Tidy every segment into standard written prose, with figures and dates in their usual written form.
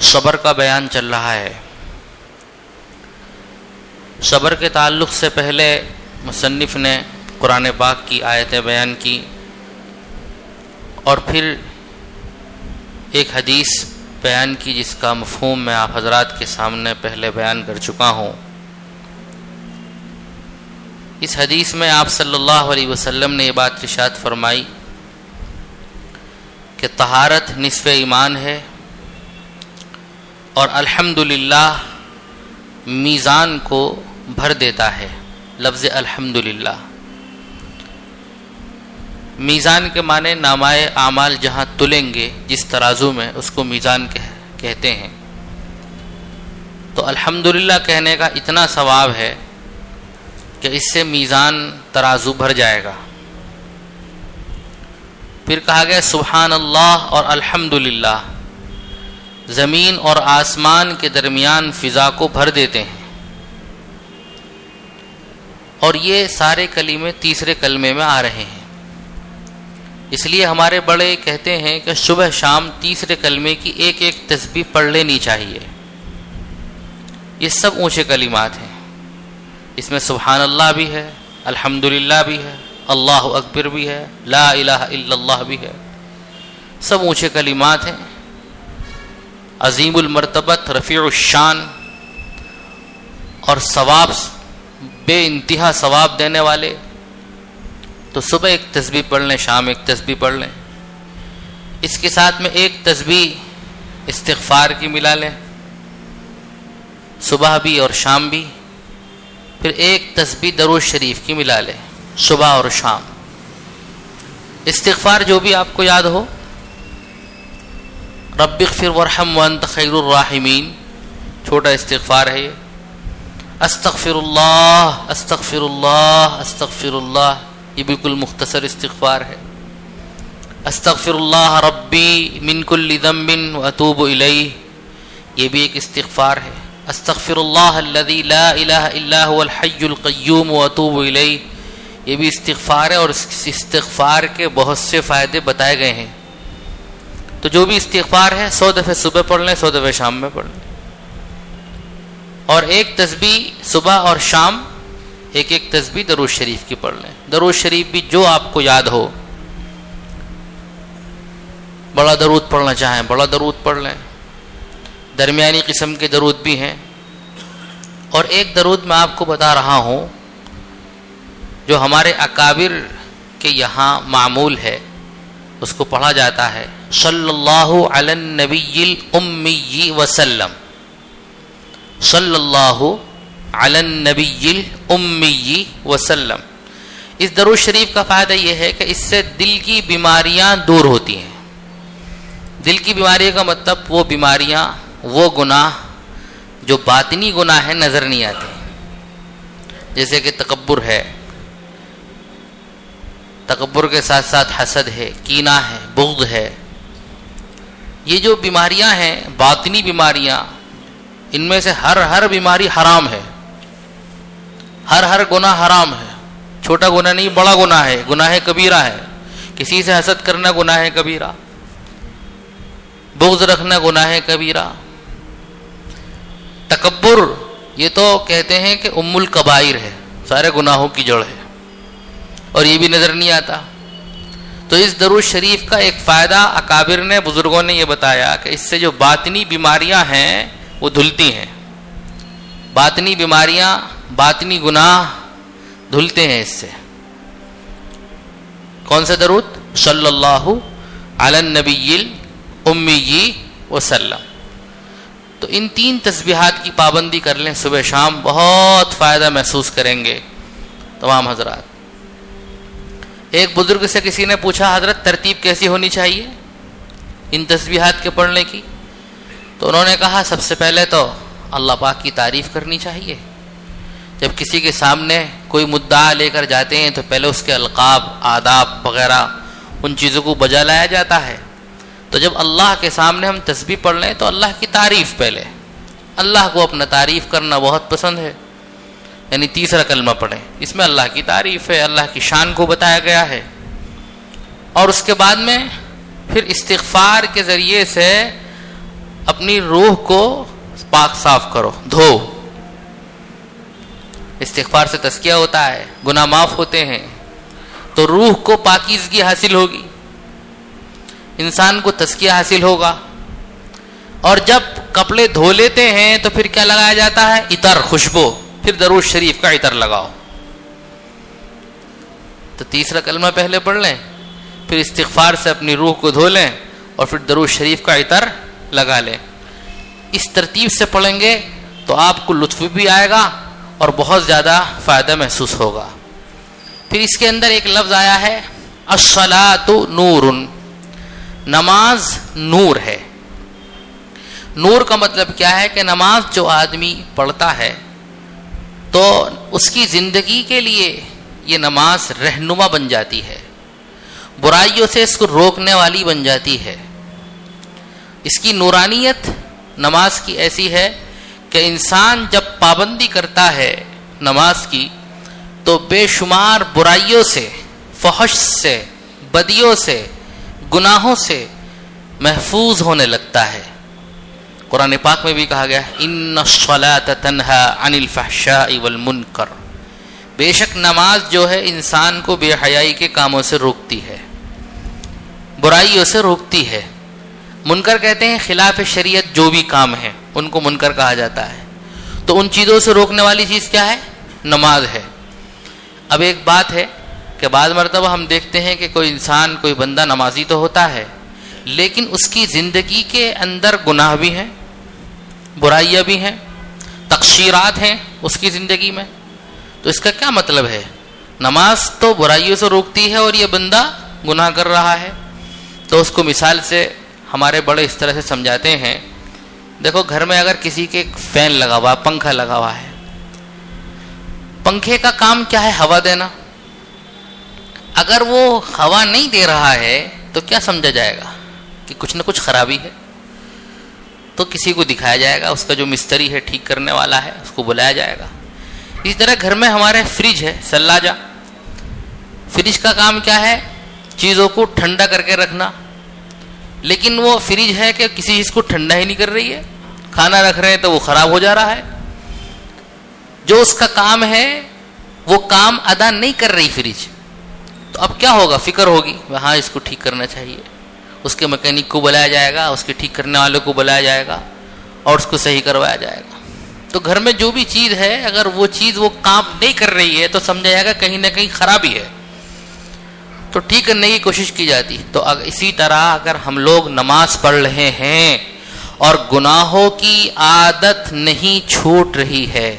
صبر کا بیان چل رہا ہے۔ صبر کے تعلق سے پہلے مصنف نے قرآن پاک کی آیتیں بیان کی اور پھر ایک حدیث بیان کی جس کا مفہوم میں آپ حضرات کے سامنے پہلے بیان کر چکا ہوں۔ اس حدیث میں آپ صلی اللہ علیہ وسلم نے یہ بات ارشاد فرمائی کہ طہارت نصف ایمان ہے، اور الحمدللہ میزان کو بھر دیتا ہے۔ لفظ الحمدللہ میزان کے معنی نامۂ اعمال جہاں تلیں گے جس ترازو میں، اس کو میزان کہتے ہیں۔ تو الحمدللہ کہنے کا اتنا ثواب ہے کہ اس سے میزان ترازو بھر جائے گا۔ پھر کہا گیا سبحان اللہ اور الحمدللہ زمین اور آسمان کے درمیان فضا کو بھر دیتے ہیں، اور یہ سارے کلمے تیسرے کلمے میں آ رہے ہیں۔ اس لیے ہمارے بڑے کہتے ہیں کہ صبح شام تیسرے کلمے کی ایک ایک تسبیح پڑھ لینی چاہیے۔ یہ سب اونچے کلمات ہیں، اس میں سبحان اللہ بھی ہے، الحمدللہ بھی ہے، اللہ اکبر بھی ہے، لا الہ الا اللہ بھی ہے، سب اونچے کلمات ہیں، عظیم المرتبت، رفیع الشان، اور ثواب بے انتہا ثواب دینے والے۔ تو صبح ایک تسبیح پڑھ لیں، شام ایک تسبیح پڑھ لیں، اس کے ساتھ میں ایک تسبیح استغفار کی ملا لیں، صبح بھی اور شام بھی، پھر ایک تسبیح درود شریف کی ملا لیں صبح اور شام۔ استغفار جو بھی آپ کو یاد ہو، رب اغفر وارحم وانت خیر الراحمین، چھوٹا استغفار ہے یہ، استغفر اللہ استغفر اللہ استغفر اللہ، یہ بالکل مختصر استغفار ہے۔ استغفر اللہ ربی من کل ذنب واتوب الیہ، یہ بھی ایک استغفار ہے۔ استغفر اللہ الذی لا الہ الا هو الحی القیوم واتوب الیہ، یہ بھی استغفار ہے، اور اس استغفار کے بہت سے فائدے بتائے گئے ہیں۔ تو جو بھی استغفار ہے 100 دفعہ صبح پڑھ لیں، 100 دفعہ شام میں پڑھ لیں، اور ایک تسبیح صبح اور شام ایک ایک تسبیح درود شریف کی پڑھ لیں۔ درود شریف بھی جو آپ کو یاد ہو، بڑا درود پڑھنا چاہیں بڑا درود پڑھ لیں، درمیانی قسم کے درود بھی ہیں، اور ایک درود میں آپ کو بتا رہا ہوں جو ہمارے اکابر کے یہاں معمول ہے، اس کو پڑھا جاتا ہے صلی اللہ علی النبی الامی وسلم، صلی اللہ علی النبی الامی وسلم۔ اس درود شریف کا فائدہ یہ ہے کہ اس سے دل کی بیماریاں دور ہوتی ہیں۔ دل کی بیماری کا مطلب وہ بیماریاں، وہ گناہ جو باطنی گناہ ہیں نظر نہیں آتے، جیسے کہ تکبر ہے، تکبر کے ساتھ ساتھ حسد ہے، کینہ ہے، بغض ہے۔ یہ جو بیماریاں ہیں باطنی بیماریاں، ان میں سے ہر بیماری حرام ہے، ہر گناہ حرام ہے، چھوٹا گناہ نہیں، بڑا گناہ ہے، گناہ کبیرہ ہے۔ کسی سے حسد کرنا گناہ کبیرہ، بغض رکھنا گناہ کبیرہ، تکبر یہ تو کہتے ہیں کہ ام الکبائر ہے، سارے گناہوں کی جڑ ہے، اور یہ بھی نظر نہیں آتا۔ تو اس درود شریف کا ایک فائدہ اکابر نے، بزرگوں نے یہ بتایا کہ اس سے جو باطنی بیماریاں ہیں وہ دھلتی ہیں، باطنی بیماریاں، باطنی گناہ دھلتے ہیں اس سے۔ کون سا درود؟ صلی اللہ علی النبی الامی وسلم۔ تو ان 3 تسبیحات کی پابندی کر لیں صبح شام، بہت فائدہ محسوس کریں گے تمام حضرات۔ ایک بزرگ سے کسی نے پوچھا حضرت ترتیب کیسی ہونی چاہیے ان تسبیحات کے پڑھنے کی؟ تو انہوں نے کہا سب سے پہلے تو اللہ پاک کی تعریف کرنی چاہیے۔ جب کسی کے سامنے کوئی مدعا لے کر جاتے ہیں تو پہلے اس کے القاب، آداب وغیرہ ان چیزوں کو بجا لایا جاتا ہے۔ تو جب اللہ کے سامنے ہم تسبیح پڑھ لیں تو اللہ کی تعریف پہلے، اللہ کو اپنا تعریف کرنا بہت پسند ہے، یعنی تیسرا کلمہ پڑھیں، اس میں اللہ کی تعریف ہے، اللہ کی شان کو بتایا گیا ہے۔ اور اس کے بعد میں پھر استغفار کے ذریعے سے اپنی روح کو پاک صاف کرو، دھو. استغفار سے تزکیہ ہوتا ہے، گناہ معاف ہوتے ہیں، تو روح کو پاکیزگی حاصل ہوگی، انسان کو تزکیہ حاصل ہوگا. اور جب کپڑے دھو لیتے ہیں تو پھر کیا لگایا جاتا ہے؟ عطر، خوشبو. پھر درود شریف کا عطر لگاؤ. تو تیسرا کلمہ پہلے پڑھ لیں، پھر استغفار سے اپنی روح کو دھو لیں، اور پھر درود شریف کا عطر لگا لیں. اس ترتیب سے پڑھیں گے تو آپ کو لطف بھی آئے گا اور بہت زیادہ فائدہ محسوس ہوگا. پھر اس کے اندر ایک لفظ آیا ہے الصلاۃ نور، نماز نور ہے. نور کا مطلب کیا ہے کہ نماز جو آدمی پڑھتا ہے تو اس کی زندگی کے لیے یہ نماز رہنما بن جاتی ہے، برائیوں سے اس کو روکنے والی بن جاتی ہے. اس کی نورانیت نماز کی ایسی ہے کہ انسان جب پابندی کرتا ہے نماز کی تو بے شمار برائیوں سے، فحش سے، بدیوں سے، گناہوں سے محفوظ ہونے لگتا ہے. قرآن پاک میں بھی کہا گیا ان الصلاۃ تنہی عن الفحشاء والمنکر، بے شک نماز جو ہے انسان کو بے حیائی کے کاموں سے روکتی ہے، برائیوں سے روکتی ہے. منکر کہتے ہیں خلاف شریعت جو بھی کام ہیں ان کو منکر کہا جاتا ہے. تو ان چیزوں سے روکنے والی چیز کیا ہے؟ نماز ہے. اب ایک بات ہے کہ بعض مرتبہ ہم دیکھتے ہیں کہ کوئی انسان، کوئی بندہ نمازی تو ہوتا ہے لیکن اس کی زندگی کے اندر گناہ بھی ہیں، برائیاں بھی ہیں، تقصیرات ہیں اس کی زندگی میں. تو اس کا کیا مطلب ہے؟ نماز تو برائیوں سے روکتی ہے اور یہ بندہ گناہ کر رہا ہے. تو اس کو مثال سے ہمارے بڑے اس طرح سے سمجھاتے ہیں، دیکھو گھر میں اگر کسی کے فین لگا ہوا، پنکھا لگا ہوا ہے، پنکھے کا کام کیا ہے؟ ہوا دینا. اگر وہ ہوا نہیں دے رہا ہے تو کیا سمجھا جائے گا کہ کچھ نہ کچھ خرابی ہے. تو کسی کو دکھایا جائے گا، اس کا جو مستری ہے، ٹھیک کرنے والا ہے، اس کو بلایا جائے گا. اسی طرح گھر میں ہمارے فریج ہے، ثلاجہ. فریج کا کام کیا ہے؟ چیزوں کو ٹھنڈا کر کے رکھنا. لیکن وہ فریج ہے کہ کسی چیز کو ٹھنڈا ہی نہیں کر رہی ہے، کھانا رکھ رہے ہیں تو وہ خراب ہو جا رہا ہے. جو اس کا کام ہے وہ کام ادا نہیں کر رہی فریج. تو اب کیا ہوگا؟ فکر ہوگی، ہاں اس کو ٹھیک کرنا چاہیے. اس کے میکینک کو بلایا جائے گا، اس کے ٹھیک کرنے والوں کو بلایا جائے گا اور اس کو صحیح کروایا جائے گا. تو گھر میں جو بھی چیز ہے اگر وہ چیز وہ کام نہیں کر رہی ہے تو سمجھا جائے گا کہیں نہ کہیں خرابی ہے، تو ٹھیک کرنے کی کوشش کی جاتی. تو اسی طرح اگر ہم لوگ نماز پڑھ رہے ہیں اور گناہوں کی عادت نہیں چھوٹ رہی ہے،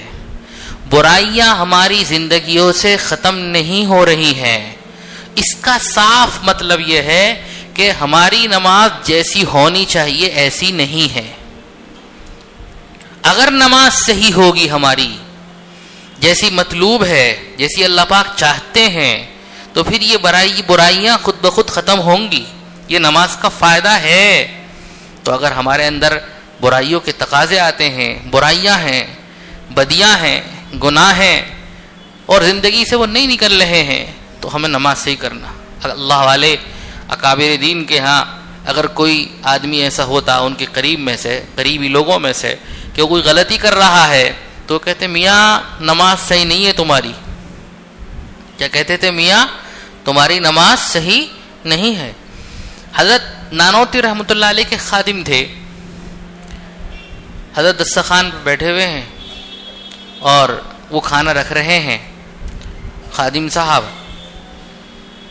برائیاں ہماری زندگیوں سے ختم نہیں ہو رہی ہیں، اس کا صاف مطلب یہ ہے کہ ہماری نماز جیسی ہونی چاہیے ایسی نہیں ہے. اگر نماز صحیح ہوگی ہماری، جیسی مطلوب ہے، جیسی اللہ پاک چاہتے ہیں، تو پھر یہ برائیاں خود بخود ختم ہوں گی. یہ نماز کا فائدہ ہے. تو اگر ہمارے اندر برائیوں کے تقاضے آتے ہیں، برائیاں ہیں، بدیاں ہیں، گناہ ہیں، اور زندگی سے وہ نہیں نکل رہے ہیں، تو ہمیں نماز صحیح کرنا. اللہ والے اکابر دین کے ہاں اگر کوئی آدمی ایسا ہوتا ان کے قریب میں سے، قریبی لوگوں میں سے، کہ وہ کوئی غلطی کر رہا ہے تو کہتے میاں نماز صحیح نہیں ہے تمہاری. کیا کہتے تھے؟ میاں تمہاری نماز صحیح نہیں ہے. حضرت نانوتی رحمۃ اللہ علیہ کے خادم تھے. حضرت دسترخوان پر بیٹھے ہوئے ہیں اور وہ کھانا رکھ رہے ہیں، خادم صاحب.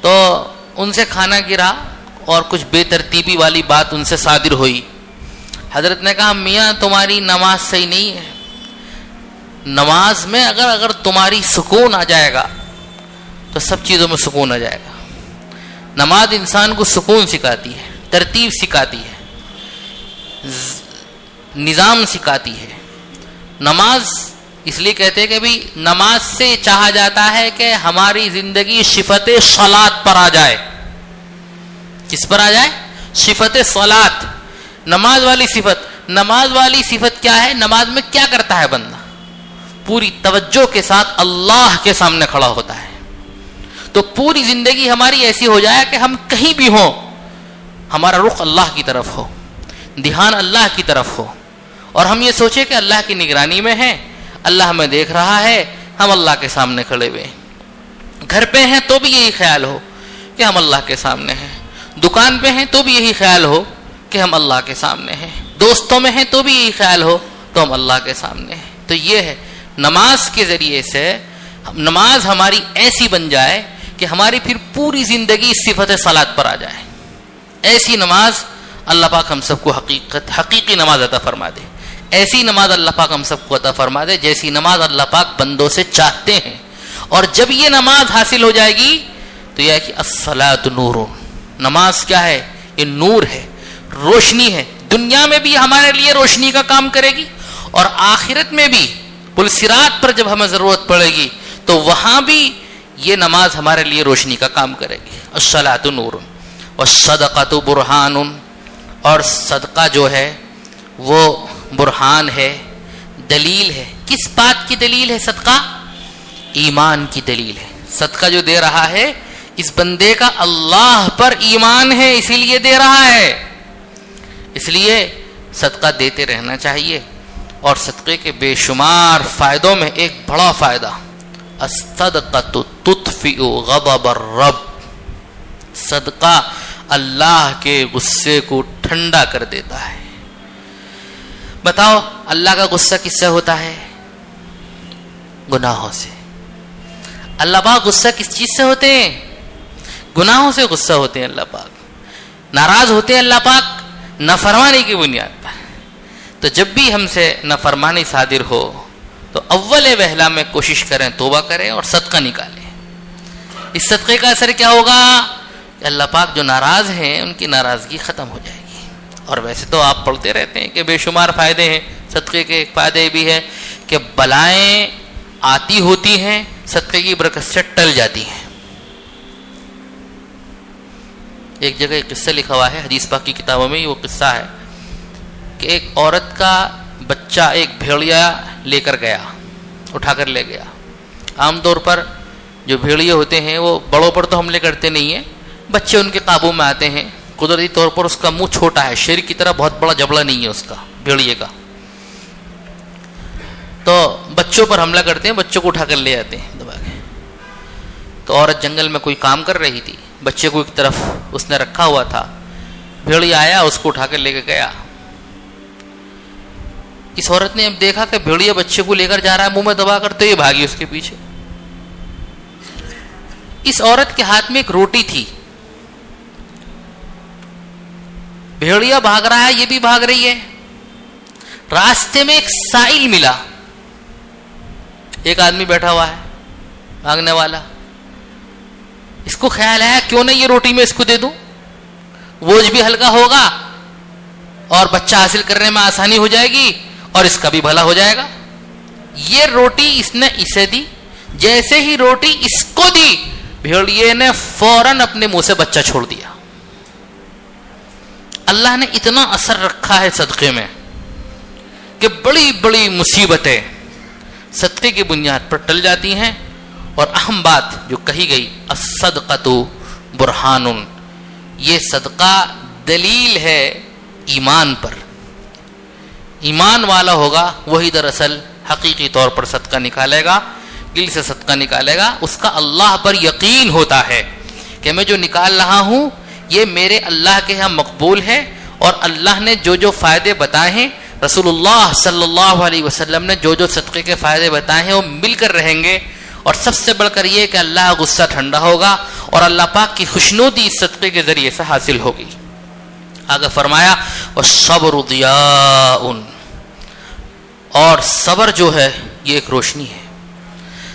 تو ان سے کھانا گرا اور کچھ بے ترتیبی والی بات ان سے صادر ہوئی. حضرت نے کہا میاں تمہاری نماز صحیح نہیں ہے. نماز میں اگر تمہاری سکون آ جائے گا تو سب چیزوں میں سکون آ جائے گا. نماز انسان کو سکون سکھاتی ہے، ترتیب سکھاتی ہے، نظام سکھاتی ہے. نماز اس لیے کہتے ہیں کہ بھی نماز سے چاہا جاتا ہے کہ ہماری زندگی صفت صلاۃ پر آ جائے. کس پر آ جائے؟ صفت صلاۃ، نماز والی صفت. نماز والی صفت کیا ہے؟ نماز میں کیا کرتا ہے بندہ؟ پوری توجہ کے ساتھ اللہ کے سامنے کھڑا ہوتا ہے. تو پوری زندگی ہماری ایسی ہو جائے کہ ہم کہیں بھی ہوں ہمارا رخ اللہ کی طرف ہو. دھیان اللہ کی طرف ہو اور ہم یہ سوچیں کہ اللہ کی نگرانی میں ہے, اللہ ہمیں دیکھ رہا ہے, ہم اللہ کے سامنے کھڑے ہوئے ہیں. گھر پہ ہیں تو بھی یہی خیال ہو کہ ہم اللہ کے سامنے ہیں, دکان پہ ہیں تو بھی یہی خیال ہو کہ ہم اللہ کے سامنے ہیں, دوستوں میں ہیں تو بھی یہی خیال ہو تو ہم اللہ کے سامنے ہیں. تو یہ ہے نماز کے ذریعے سے نماز ہماری ایسی بن جائے کہ ہماری پھر پوری زندگی صفت صلاۃ پر آ جائے. ایسی نماز اللہ پاک ہم سب کو حقیقی نماز عطا فرما دے. ایسی نماز اللہ پاک ہم سب کو عطا فرما دے جیسی نماز اللہ پاک بندوں سے چاہتے ہیں. اور جب یہ نماز حاصل ہو جائے گی تو یہ ہے کہ الصلاۃ نور, نماز کیا ہے؟ یہ نور ہے, روشنی ہے. دنیا میں بھی ہمارے لیے روشنی کا کام کرے گی اور آخرت میں بھی پل صراط پر جب ہمیں ضرورت پڑے گی تو وہاں بھی یہ نماز ہمارے لیے روشنی کا کام کرے گی. الصلاۃ نور والصدقۃ برہان, اور صدقہ جو ہے وہ برہان ہے, دلیل ہے. کس بات کی دلیل ہے صدقہ؟ ایمان کی دلیل ہے. صدقہ جو دے رہا ہے اس بندے کا اللہ پر ایمان ہے, اسی لیے دے رہا ہے. اس لیے صدقہ دیتے رہنا چاہیے. اور صدقے کے بے شمار فائدوں میں ایک بڑا فائدہ, الصدقۃ تطفئ غضب الرب, صدقہ اللہ کے غصے کو ٹھنڈا کر دیتا ہے. بتاؤ اللہ کا غصہ کس سے ہوتا ہے؟ گناہوں سے. اللہ پاک غصہ کس چیز سے ہوتے ہیں؟ گناہوں سے غصہ ہوتے ہیں. اللہ پاک ناراض ہوتے ہیں اللہ پاک نافرمانی کی بنیاد پر. تو جب بھی ہم سے نافرمانی صادر ہو تو اول وہلا میں کوشش کریں توبہ کریں اور صدقہ نکالیں. اس صدقے کا اثر کیا ہوگا؟ کہ اللہ پاک جو ناراض ہیں ان کی ناراضگی ختم ہو جائے گی. اور ویسے تو آپ پڑھتے رہتے ہیں کہ بے شمار فائدے ہیں صدقے کے. ایک فائدے بھی ہے کہ بلائیں آتی ہوتی ہیں صدقے کی برکت سے ٹل جاتی ہیں. ایک جگہ ایک قصہ لکھا ہوا ہے حدیث پاک کی کتابوں میں. وہ قصہ ہے کہ ایک عورت کا بچہ ایک بھیڑیا لے کر گیا, اٹھا کر لے گیا. عام طور پر جو بھیڑیے ہوتے ہیں وہ بڑوں پر تو حملے کرتے نہیں ہیں, بچے ان کے قابو میں آتے ہیں. قدرتی طور پر اس کا منہ چھوٹا ہے, شیر کی طرح بہت بڑا جبڑا نہیں ہے اس کا, بھیڑیے کا. تو بچوں پر حملہ کرتے ہیں, بچوں کو اٹھا کر لے آتے ہیں دبا کے. تو عورت جنگل میں کوئی کام کر رہی تھی, بچے کو ایک طرف اس نے رکھا ہوا تھا. بھیڑیا آیا, اس کو اٹھا کر لے کے گیا. اس عورت نے اب دیکھا کہ بھیڑیا بچے کو لے کر جا رہا ہے منہ میں دبا کر, تو یہ بھاگی اس کے پیچھے. اس عورت کے ہاتھ میں ایک روٹی تھی. بھیڑیا بھاگ رہا ہے, یہ بھی بھاگ رہی ہے. راستے میں ایک سائل ملا, ایک آدمی بیٹھا ہوا ہے بھاگنے والا. اس کو خیال آیا کیوں نہ یہ روٹی میں اس کو دے دوں, بوجھ بھی ہلکا ہوگا اور بچہ حاصل کرنے میں آسانی ہو جائے گی اور اس کا بھی بھلا ہو جائے گا. یہ روٹی اس نے اسے دی. جیسے ہی روٹی اس کو دی, بھیڑیے نے فوراً اپنے منہ سے بچہ چھوڑ دیا. اللہ نے اتنا اثر رکھا ہے صدقے میں کہ بڑی بڑی مصیبتیں صدقے کی بنیاد پر ٹل جاتی ہیں. اور اہم بات جو کہی گئی, الصدقۃ برہان, یہ صدقہ دلیل ہے ایمان پر. ایمان والا ہوگا وہی دراصل حقیقی طور پر صدقہ نکالے گا, دل سے صدقہ نکالے گا. اس کا اللہ پر یقین ہوتا ہے کہ میں جو نکال رہا ہوں یہ میرے اللہ کے ہاں مقبول ہے, اور اللہ نے جو فائدے بتائے ہیں, رسول اللہ صلی اللہ علیہ وسلم نے جو صدقے کے فائدے بتائے ہیں وہ مل کر رہیں گے. اور سب سے بڑھ کر یہ کہ اللہ کا غصہ ٹھنڈا ہوگا اور اللہ پاک کی خوشنودی اس صدقے کے ذریعے سے حاصل ہوگی. آگے فرمایا والصبر ضیاء, اور صبر جو ہے یہ ایک روشنی ہے.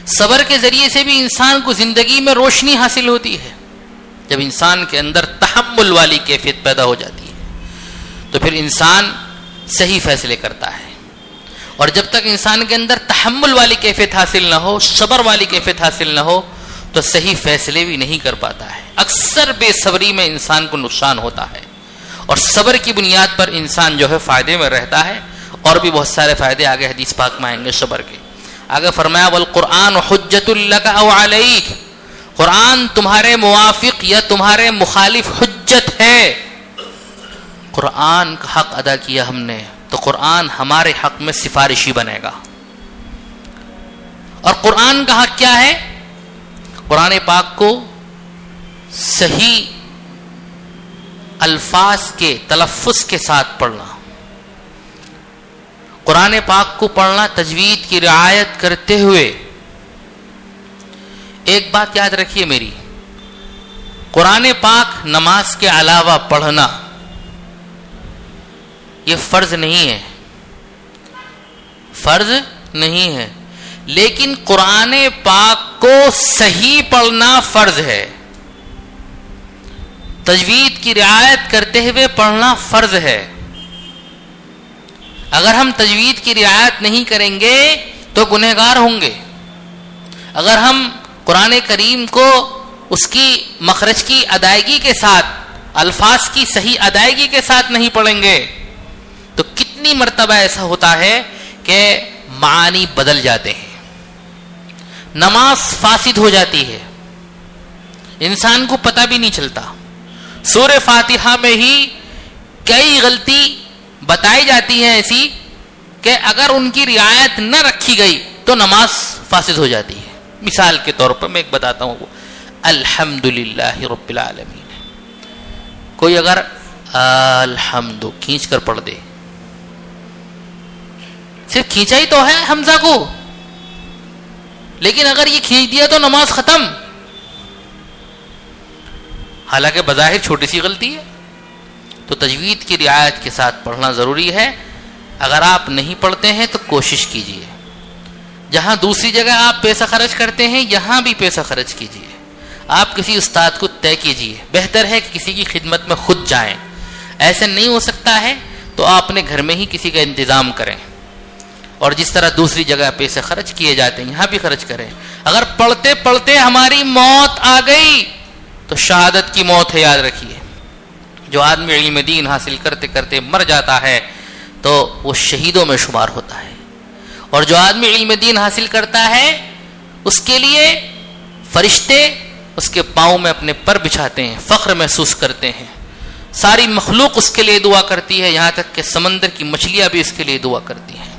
صبر کے ذریعے سے بھی انسان کو زندگی میں روشنی حاصل ہوتی ہے. جب انسان کے اندر تحمل والی کیفیت پیدا ہو جاتی ہے تو پھر انسان صحیح فیصلے کرتا ہے. اور جب تک انسان کے اندر تحمل والی کیفیت حاصل نہ ہو, صبر والی کیفیت حاصل نہ ہو, تو صحیح فیصلے بھی نہیں کر پاتا ہے. اکثر بے صبری میں انسان کو نقصان ہوتا ہے, اور صبر کی بنیاد پر انسان جو ہے فائدے میں رہتا ہے. اور بھی بہت سارے فائدے آگے حدیث پاک میں آئیں گے صبر کے. آگے فرمایا والقرآن حجت لک او علیک, قرآن تمہارے موافق یا تمہارے مخالف حجت ہے. قرآن کا حق ادا کیا ہم نے تو قرآن ہمارے حق میں سفارشی بنے گا. اور قرآن کا حق کیا ہے؟ قرآن پاک کو صحیح الفاظ کے تلفظ کے ساتھ پڑھنا، قرآن پاک کو پڑھنا تجوید کی رعایت کرتے ہوئے. ایک بات یاد رکھیے میری، قرآن پاک نماز کے علاوہ پڑھنا یہ فرض نہیں ہے، فرض نہیں ہے، لیکن قرآن پاک کو صحیح پڑھنا فرض ہے. تجوید کی رعایت کرتے ہوئے پڑھنا فرض ہے. اگر ہم تجوید کی رعایت نہیں کریں گے تو گنہگار ہوں گے. اگر ہم قرآن کریم کو اس کی مخرج کی ادائیگی کے ساتھ، الفاظ کی صحیح ادائیگی کے ساتھ نہیں پڑھیں گے تو کتنی مرتبہ ایسا ہوتا ہے کہ معانی بدل جاتے ہیں، نماز فاسد ہو جاتی ہے، انسان کو پتہ بھی نہیں چلتا. سورہ فاتحہ میں ہی کئی غلطی بتائی جاتی ہیں ایسی کہ اگر ان کی رعایت نہ رکھی گئی تو نماز فاسد ہو جاتی ہے. مثال کے طور پر میں ایک بتاتا ہوں، الحمدللہ رب العالمین، کوئی اگر الحمد کھینچ کر پڑھ دے، صرف کھینچا ہی تو ہے حمزہ کو، لیکن اگر یہ کھینچ دیا تو نماز ختم. حالانکہ بظاہر چھوٹی سی غلطی ہے. تو تجوید کی رعایت کے ساتھ پڑھنا ضروری ہے. اگر آپ نہیں پڑھتے ہیں تو کوشش کیجیے، جہاں دوسری جگہ آپ پیسہ خرچ کرتے ہیں یہاں بھی پیسہ خرچ کیجیے. آپ کسی استاد کو طے کیجیے، بہتر ہے کہ کسی کی خدمت میں خود جائیں. ایسے نہیں ہو سکتا ہے تو آپ اپنے گھر میں ہی کسی کا انتظام کریں، اور جس طرح دوسری جگہ پیسے خرچ کیے جاتے ہیں یہاں بھی خرچ کریں. اگر پڑھتے پڑھتے ہماری موت آ گئی تو شہادت کی موت ہے، یاد رکھیے. جو آدمی علم دین حاصل کرتے کرتے مر جاتا ہے تو وہ شہیدوں میں شمار ہوتا ہے. اور جو آدمی علم دین حاصل کرتا ہے اس کے لیے فرشتے اس کے پاؤں میں اپنے پر بچھاتے ہیں، فخر محسوس کرتے ہیں. ساری مخلوق اس کے لیے دعا کرتی ہے، یہاں تک کہ سمندر کی مچھلیاں بھی اس کے لیے دعا کرتی ہیں،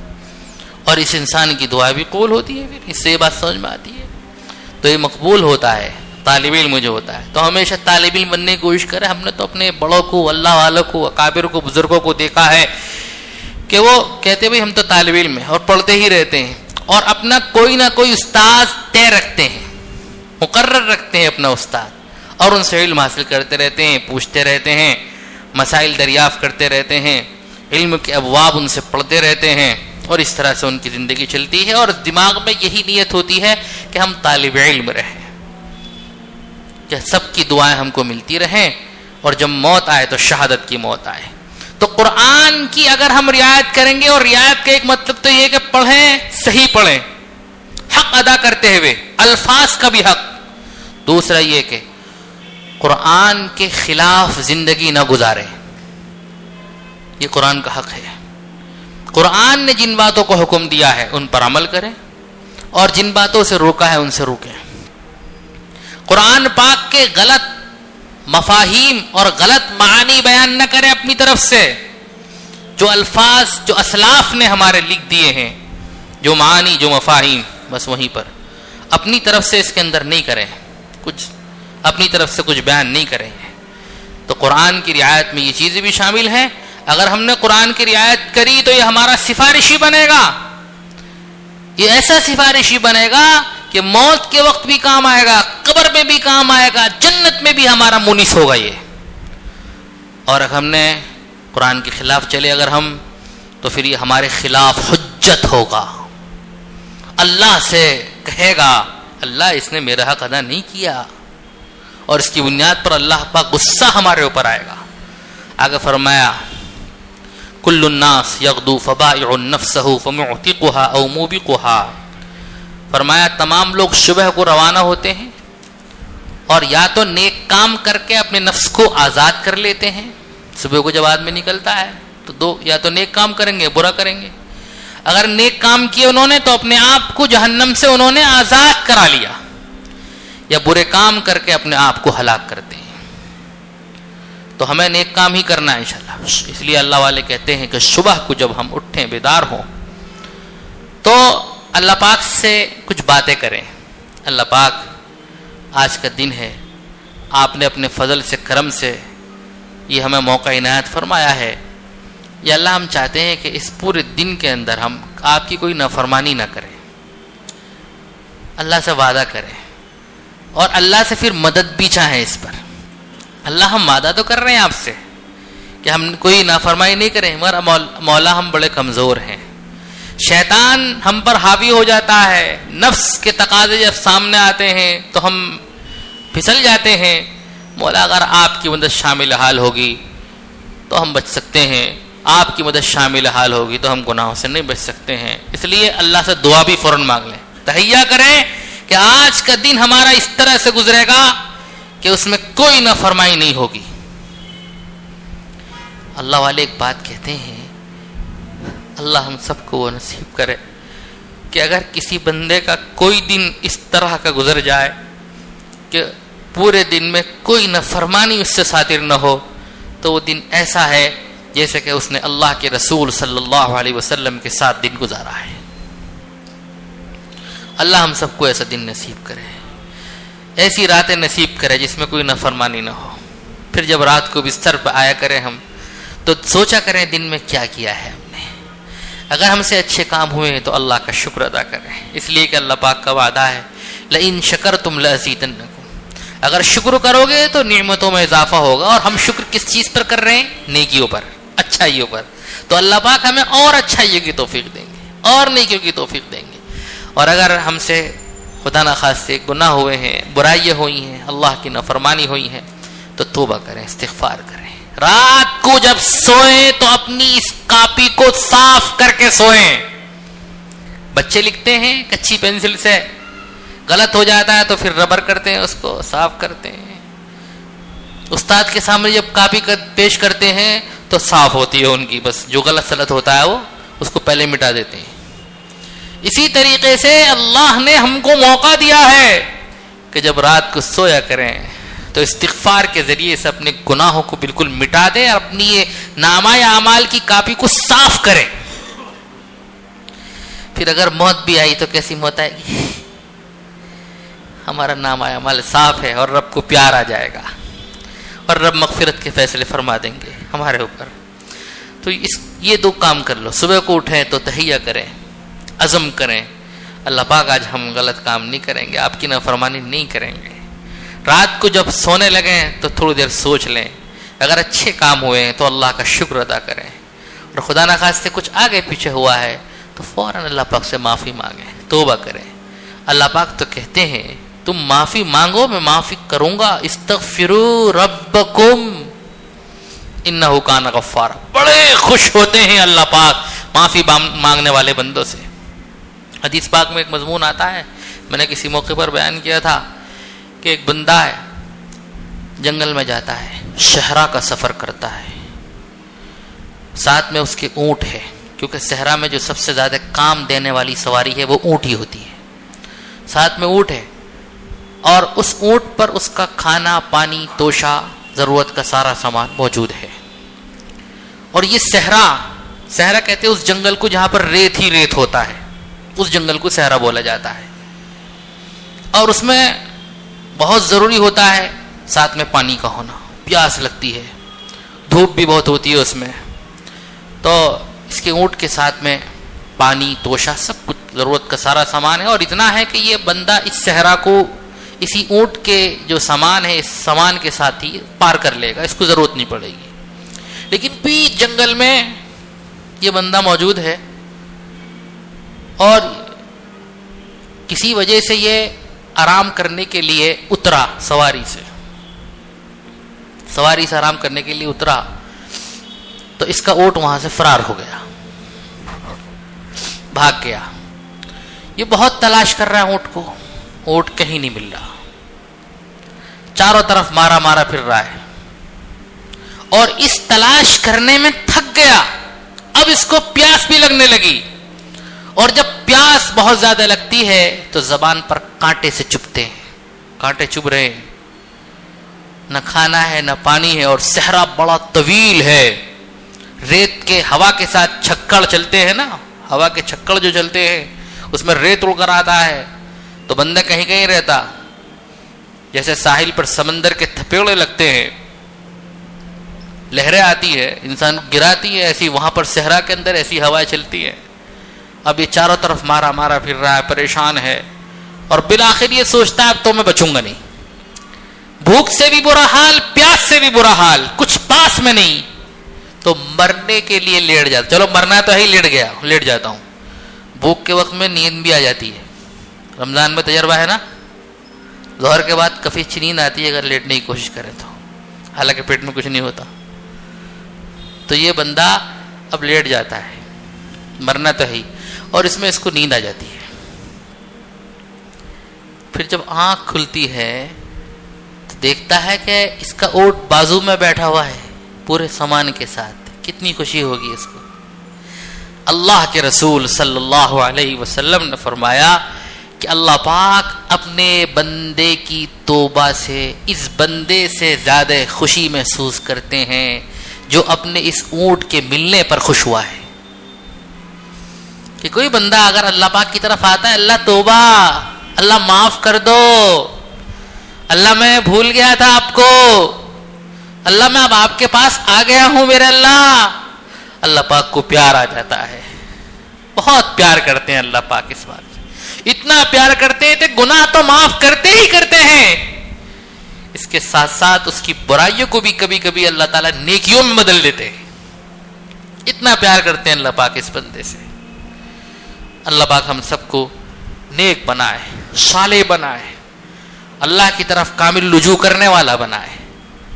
اور اس انسان کی دعا بھی قبول ہوتی ہے. پھر اس سے یہ بات سمجھ میں آتی ہے. تو یہ مقبول ہوتا ہے طالب علم جو ہوتا ہے. تو ہمیشہ طالب علم بننے کی کوشش کرے. ہم نے تو اپنے بڑوں کو، اللہ والوں کو، اکابر کو، بزرگوں کو دیکھا ہے کہ وہ کہتے بھئی ہم تو طالب علم ہیں اور پڑھتے ہی رہتے ہیں، اور اپنا کوئی نہ کوئی استاد طے رکھتے ہیں، مقرر رکھتے ہیں اپنا استاد، اور ان سے علم حاصل کرتے رہتے ہیں، پوچھتے رہتے ہیں، مسائل دریافت کرتے رہتے ہیں، علم کے ابواب ان سے پڑھتے رہتے ہیں، اور اس طرح سے ان کی زندگی چلتی ہے. اور دماغ میں یہی نیت ہوتی ہے کہ ہم طالب علم رہیں، کہ سب کی دعائیں ہم کو ملتی رہیں، اور جب موت آئے تو شہادت کی موت آئے. تو قرآن کی اگر ہم رعایت کریں گے، اور رعایت کا ایک مطلب تو یہ کہ پڑھیں، صحیح پڑھیں، حق ادا کرتے ہوئے، الفاظ کا بھی حق. دوسرا یہ کہ قرآن کے خلاف زندگی نہ گزاریں، یہ قرآن کا حق ہے. قرآن نے جن باتوں کو حکم دیا ہے ان پر عمل کریں، اور جن باتوں سے روکا ہے ان سے روکیں. قرآن پاک کے غلط مفاہیم اور غلط معانی بیان نہ کریں اپنی طرف سے. جو الفاظ جو اسلاف نے ہمارے لکھ دیے ہیں، جو معانی، جو مفاہیم، بس وہیں پر اپنی طرف سے اس کے اندر نہیں کریں، کچھ اپنی طرف سے کچھ بیان نہیں کریں. تو قرآن کی رعایت میں یہ چیزیں بھی شامل ہیں. اگر ہم نے قرآن کی رعایت کری تو یہ ہمارا سفارشی بنے گا. یہ ایسا سفارشی بنے گا کہ موت کے وقت بھی کام آئے گا، قبر میں بھی کام آئے گا، جنت میں بھی ہمارا مونس ہوگا یہ. اور اگر ہم نے قرآن کے خلاف چلے اگر ہم، تو پھر یہ ہمارے خلاف حجت ہوگا. اللہ سے کہے گا اللہ اس نے میرا حق ادا نہیں کیا، اور اس کی بنیاد پر اللہ پاک غصہ ہمارے اوپر آئے گا. آگے فرمایا کل الناس یغدو فبائع نفسه فمعتقها او موبقها. فرمایا تمام لوگ صبح کو روانہ ہوتے ہیں اور یا تو نیک کام کر کے اپنے نفس کو آزاد کر لیتے ہیں. صبح کو جب آدمی نکلتا ہے تو یا تو نیک کام کریں گے، برا کریں گے. اگر نیک کام کیے انہوں نے تو اپنے آپ کو جہنم سے انہوں نے آزاد کرا لیا، یا برے کام کر کے اپنے آپ کو ہلاک کرتے ہیں. تو ہمیں نیک کام ہی کرنا ہے انشاءاللہ. اس لیے اللہ والے کہتے ہیں کہ صبح کو جب ہم اٹھیں بیدار ہوں تو اللہ پاک سے کچھ باتیں کریں. اللہ پاک آج کا دن ہے، آپ نے اپنے فضل سے کرم سے یہ ہمیں موقع عنایت فرمایا ہے. یا اللہ ہم چاہتے ہیں کہ اس پورے دن کے اندر ہم آپ کی کوئی نافرمانی نہ کریں، اللہ سے وعدہ کریں اور اللہ سے پھر مدد بھی چاہیں اس پر. اللہ ہم وعدہ تو کر رہے ہیں آپ سے کہ ہم کوئی نافرمانی نہیں کریں، مگر مولا ہم بڑے کمزور ہیں، شیطان ہم پر حاوی ہو جاتا ہے، نفس کے تقاضے جب سامنے آتے ہیں تو ہم پھسل جاتے ہیں. مولا اگر آپ کی مدد شامل حال ہوگی تو ہم بچ سکتے ہیں، آپ کی مدد شامل حال ہوگی تو ہم گناہوں سے نہیں بچ سکتے ہیں. اس لیے اللہ سے دعا بھی فوراً مانگ لیں، تہیہ کریں کہ آج کا دن ہمارا اس طرح سے گزرے گا کہ اس میں کوئی نافرمانی نہیں ہوگی. اللہ والے ایک بات کہتے ہیں، اللہ ہم سب کو وہ نصیب کرے کہ اگر کسی بندے کا کوئی دن اس طرح کا گزر جائے کہ پورے دن میں کوئی نافرمانی اس سے صادر نہ ہو، تو وہ دن ایسا ہے جیسے کہ اس نے اللہ کے رسول صلی اللہ علیہ وسلم کے ساتھ دن گزارا ہے. اللہ ہم سب کو ایسا دن نصیب کرے، ایسی راتیں نصیب کرے جس میں کوئی نافرمانی نہ ہو. پھر جب رات کو بستر پہ آیا کریں ہم تو سوچا کریں دن میں کیا کیا ہے ہم نے. اگر ہم سے اچھے کام ہوئے تو اللہ کا شکر ادا کریں، اس لیے کہ اللہ پاک کا وعدہ ہے لئن شکرتم لازیدنکم، اگر شکر کرو گے تو نعمتوں میں اضافہ ہوگا. اور ہم شکر کس چیز پر کر رہے ہیں؟ نیکیوں پر، اچھائیوں پر. تو اللہ پاک ہمیں اور اچھائیوں کی توفیق دیں گے اور نیکیوں کی توفیق دیں گے. اور اگر ہم سے خدا نخواستہ گناہ ہوئے ہیں، برائیاں ہوئی ہیں، اللہ کی نافرمانی ہوئی ہیں، تو توبہ کریں، استغفار کریں. رات کو جب سوئیں تو اپنی اس کاپی کو صاف کر کے سوئیں. بچے لکھتے ہیں کچی پینسل سے، غلط ہو جاتا ہے تو پھر ربر کرتے ہیں، اس کو صاف کرتے ہیں. استاد کے سامنے جب کاپی پیش کرتے ہیں تو صاف ہوتی ہے ان کی، بس جو غلط سلط ہوتا ہے وہ اس کو پہلے مٹا دیتے ہیں. اسی طریقے سے اللہ نے ہم کو موقع دیا ہے کہ جب رات کو سویا کریں تو استغفار کے ذریعے سے اپنے گناہوں کو بالکل مٹا دیں اور اپنی یہ نامہ اعمال کی کاپی کو صاف کریں. پھر اگر موت بھی آئی تو کیسی موت آئے گی؟ ہمارا نامہ اعمال صاف ہے اور رب کو پیار آ جائے گا اور رب مغفرت کے فیصلے فرما دیں گے ہمارے اوپر. تو یہ دو کام کر لو، صبح کو اٹھیں تو تہیہ کریں، عزم کریں اللہ پاک آج ہم غلط کام نہیں کریں گے، آپ کی نافرمانی نہیں کریں گے. رات کو جب سونے لگیں تو تھوڑی دیر سوچ لیں، اگر اچھے کام ہوئے ہیں تو اللہ کا شکر ادا کریں، اور خدا نخواستہ کچھ آگے پیچھے ہوا ہے تو فوراً اللہ پاک سے معافی مانگیں، توبہ کریں. اللہ پاک تو کہتے ہیں تم معافی مانگو میں معافی کروں گا، استغفروا ربکم انہ کان غفارا. بڑے خوش ہوتے ہیں اللہ پاک معافی مانگنے والے بندوں سے. حدیث پاک میں ایک مضمون آتا ہے، میں نے کسی موقع پر بیان کیا تھا کہ ایک بندہ ہے، جنگل میں جاتا ہے، صحرا کا سفر کرتا ہے، ساتھ میں اس کے اونٹ ہے، کیونکہ صحرا میں جو سب سے زیادہ کام دینے والی سواری ہے وہ اونٹ ہی ہوتی ہے. ساتھ میں اونٹ ہے اور اس اونٹ پر اس کا کھانا پانی توشہ ضرورت کا سارا سامان موجود ہے. اور یہ صحرا کہتے ہیں اس جنگل کو جہاں پر ریت ہی ریت ہوتا ہے، اس جنگل کو صحرا بولا جاتا ہے. اور اس میں بہت ضروری ہوتا ہے ساتھ میں پانی کا ہونا، پیاس لگتی ہے، دھوپ بھی بہت ہوتی ہے اس میں. تو اس کے اونٹ کے ساتھ میں پانی توشہ سب کچھ ضرورت کا سارا سامان ہے. اور اتنا ہے کہ یہ بندہ اس صحرا کو اسی اونٹ کے جو سامان ہے اس سامان کے ساتھ ہی پار کر لے گا، اس کو ضرورت نہیں پڑے گی. لیکن بیچ جنگل میں یہ بندہ موجود ہے اور کسی وجہ سے یہ آرام کرنے کے لیے اترا، سواری سے آرام کرنے کے لیے اترا تو اس کا اونٹ وہاں سے فرار ہو گیا، بھاگ گیا. یہ بہت تلاش کر رہا ہے اونٹ کو، اونٹ کہیں نہیں مل رہا، چاروں طرف مارا پھر رہا ہے اور اس تلاش کرنے میں تھک گیا. اب اس کو پیاس بھی لگنے لگی، اور جب پیاس بہت زیادہ لگتی ہے تو زبان پر کانٹے سے چبھتے ہیں، کانٹے چبھ رہے ہیں. نہ کھانا ہے نہ پانی ہے، اور صحرا بڑا طویل ہے، ریت کے ہوا کے ساتھ چھکڑ چلتے ہیں نا، ہوا کے چھکڑ جو چلتے ہیں اس میں ریت اڑ کر آتا ہے، تو بندہ کہیں کہیں رہتا، جیسے ساحل پر سمندر کے تھپیڑے لگتے ہیں، لہریں آتی ہے انسان گراتی ہے، ایسی وہاں پر صحرا کے اندر ایسی ہوائیں چلتی ہیں۔ اب یہ چاروں طرف مارا مارا پھر رہا ہے، پریشان ہے، اور بالآخر یہ سوچتا ہے اب تو میں بچوں گا نہیں، بھوک سے بھی برا حال، پیاس سے بھی برا حال، کچھ پاس میں نہیں، تو مرنے کے لیے لیٹ جاتا، چلو مرنا تو ہے ہی، لیٹ جاتا ہوں۔ بھوک کے وقت میں نیند بھی آ جاتی ہے، رمضان میں تجربہ ہے نا، ظہر کے بعد کافی اچھی نیند آتی ہے اگر لیٹنے کی کوشش کریں تو، حالانکہ پیٹ میں کچھ نہیں ہوتا۔ تو یہ بندہ اب لیٹ جاتا ہے، مرنا تو ہے ہی، اور اس میں اس کو نیند آ جاتی ہے۔ پھر جب آنکھ کھلتی ہے تو دیکھتا ہے کہ اس کا اونٹ بازو میں بیٹھا ہوا ہے پورے سامان کے ساتھ، کتنی خوشی ہوگی اس کو۔ اللہ کے رسول صلی اللہ علیہ وسلم نے فرمایا کہ اللہ پاک اپنے بندے کی توبہ سے اس بندے سے زیادہ خوشی محسوس کرتے ہیں جو اپنے اس اونٹ کے ملنے پر خوش ہوا ہے۔ کہ کوئی بندہ اگر اللہ پاک کی طرف آتا ہے، اللہ توبہ، اللہ معاف کر دو، اللہ میں بھول گیا تھا آپ کو، اللہ میں اب آپ کے پاس آ گیا ہوں میرے اللہ پاک کو پیار آ جاتا ہے، بہت پیار کرتے ہیں اللہ پاک اس بات سے، اتنا پیار کرتے ہیں کہ گناہ تو معاف کرتے ہی کرتے ہیں، اس کے ساتھ ساتھ اس کی برائیوں کو بھی کبھی کبھی اللہ تعالیٰ نیکیوں میں بدل دیتے ہیں، اتنا پیار کرتے ہیں اللہ پاک اس بندے سے۔ اللہ پاک ہم سب کو نیک بنائے، صالح بنائے، اللہ کی طرف کامل رجوع کرنے والا بنائے۔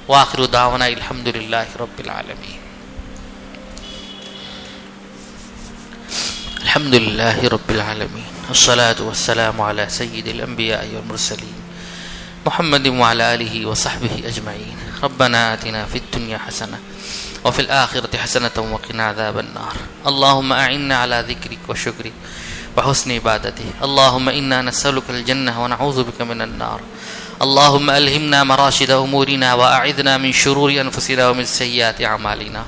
وآخر دعوانا الحمدللہ رب العالمین۔ الحمدللہ رب العالمین، والصلاة والسلام علی سید الانبیاء والمرسلین محمد وعلی آلہ وصحبہ اجمعین۔ ربنا آتنا فی الدنیا حسنہ وفي الآخرة حسنة وقنا عذاب النار۔ اللهم أعنا على ذكرك وشكرك وحسن عبادتك، اللهم إنا نسألك الجنة ونعوذ بك من النار، اللهم ألهمنا مراشد أمورنا وأعذنا من شرور أنفسنا ومن سيئات أعمالنا۔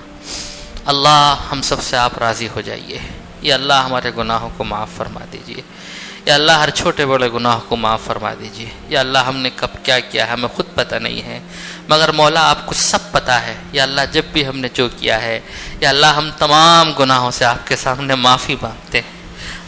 اللہ ہم سب سے آپ راضی ہو جائیے، یا اللہ ہمارے گناہوں کو معاف فرما دیجیے، یا اللہ ہر چھوٹے بڑے گناہ کو معاف فرما دیجیے، یا اللہ ہم نے کب کیا کیا ہمیں خود پتہ نہیں ہے، مگر مولا آپ کو سب پتہ ہے، یا اللہ جب بھی ہم نے جو کیا ہے، یا اللہ ہم تمام گناہوں سے آپ کے سامنے معافی مانگتے ہیں،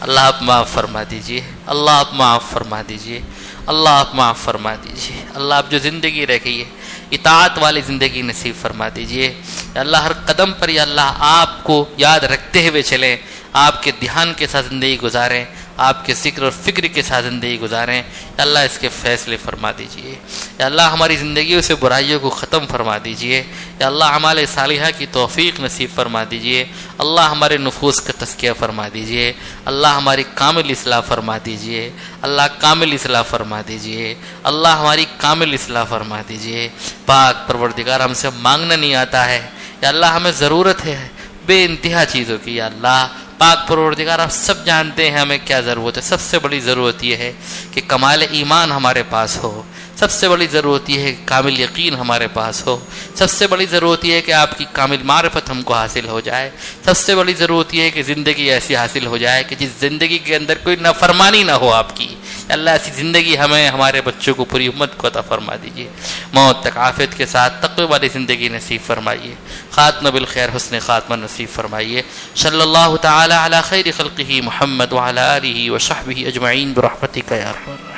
اللہ آپ معاف فرما دیجیے، اللہ آپ معاف فرما دیجیے، اللہ آپ معاف فرما دیجیے، اللہ آپ جو زندگی رکھی ہے اطاعت والی زندگی نصیب فرما دیجیے، یا اللہ ہر قدم پر یا اللہ آپ کو یاد رکھتے ہوئے چلیں، آپ کے دھیان کے ساتھ زندگی گزاریں، آپ کے ذکر اور فکر کے ساتھ زندگی گزاریں، یا اللہ اس کے فیصلے فرما دیجیے، یا اللہ ہماری زندگیوں سے برائیوں کو ختم فرما دیجیے، یا اللہ اعمال صالحہ کی توفیق نصیب فرما دیجیے، اللہ ہمارے نفوس کا تزکیہ فرما دیجیے، اللہ ہماری کامل اصلاح فرما دیجیے، اللہ کامل اصلاح فرما دیجیے، اللہ ہماری کامل اصلاح فرما دیجیے۔ پاک پروردگار ہم سے مانگنا نہیں آتا ہے، یا اللہ ہمیں ضرورت ہے بے انتہا چیزوں کی، یا اللہ پاک پروردگار آپ سب جانتے ہیں ہمیں کیا ضرورت ہے۔ سب سے بڑی ضرورت یہ ہے کہ کمال ایمان ہمارے پاس ہو، سب سے بڑی ضرورت یہ ہے کہ کامل یقین ہمارے پاس ہو، سب سے بڑی ضرورت یہ ہے کہ آپ کی کامل معرفت ہم کو حاصل ہو جائے، سب سے بڑی ضرورت یہ ہے کہ زندگی ایسی حاصل ہو جائے کہ جس زندگی کے اندر کوئی نافرمانی نہ ہو آپ کی۔ اللہ ایسی زندگی ہمیں، ہمارے بچوں کو، پوری امت کو عطا فرما دیجیے، موت تک عافیت کے ساتھ تقوی والی زندگی نصیب فرمائیے، خاتمہ بالخیر، حسن خاتمہ نصیب فرمائیے۔ صلی اللہ تعالی علی خیر خلقہ محمد وعلی آلہ وصحبہ اجمعین برحمتک یا ارحم الراحمین۔